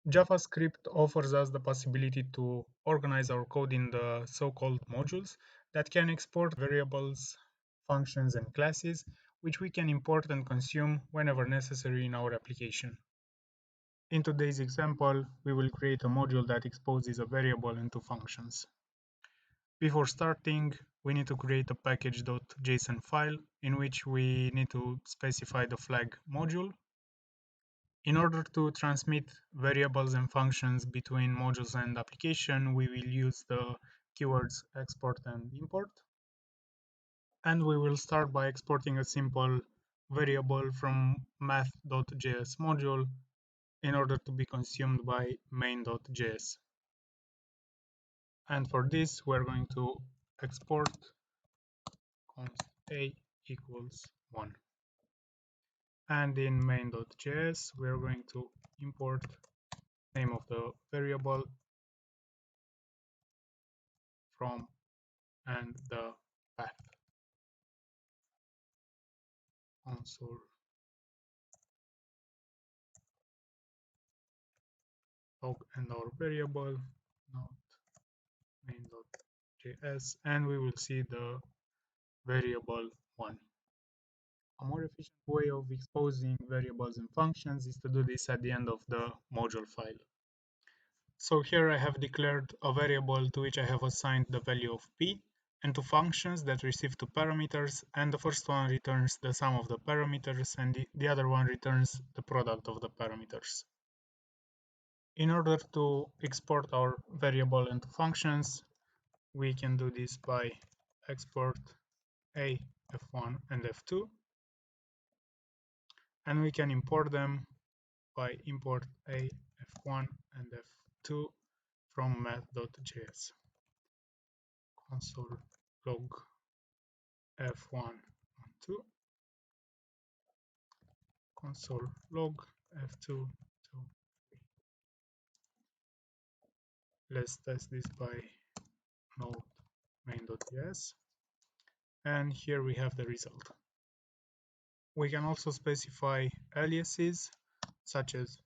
JavaScript offers us the possibility to organize our code in the so-called modules that can export variables, functions, and classes, which we can import and consume whenever necessary in our application. In today's example, we will create a module that exposes a variable and two functions. Before starting, we need to create a package.json file in which we need to specify the flag module. In order to transmit variables and functions between modules and application, we will use the keywords export and import. And we will start by exporting a simple variable from math.js module in order to be consumed by main.js. And for this, we're going to export const a equals 1. And in main.js, we're going to import name of the variable from and the path console log and our variable not main.js, and we will see the variable 1. A more efficient way of exposing variables and functions is to do this at the end of the module file. So here I have declared a variable to which I have assigned the value of p and two functions that receive two parameters, and the first one returns the sum of the parameters and the other one returns the product of the parameters. In order to export our variable and functions, we can do this by export a f1 and f2, and we can import them by import a f1 and f2 from math.js. Console log f1 and 2, console log f2 2. Let's test this by node main.js, and here we have the result. We can also specify aliases such as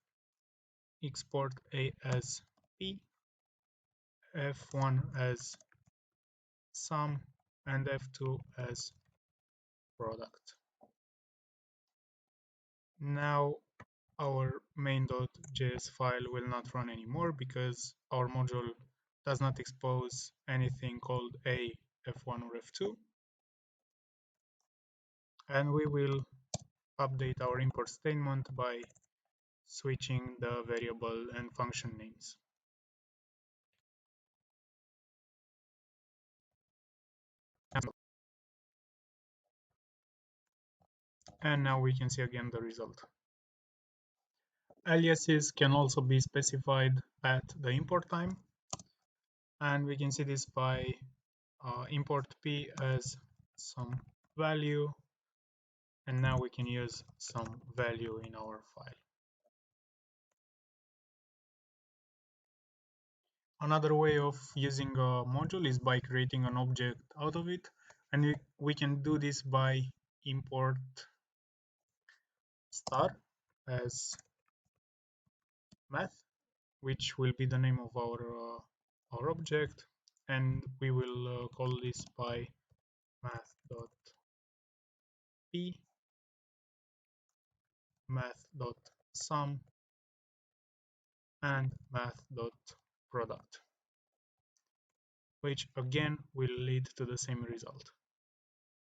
export a as p, f1 as sum, and f2 as product. Now our main.js file will not run anymore because our module does not expose anything called a, f1 or f2, and we will update our import statement by switching the variable and function names. And now we can see again the result. Aliases can also be specified at the import time, and we can see this by import p as some value, and now we can use some value in our file. Another way of using a module is by creating an object out of it, and we can do this by import star as math, which will be the name of our object, and we will call this by math.p, math.sum, and math.product, which again will lead to the same result.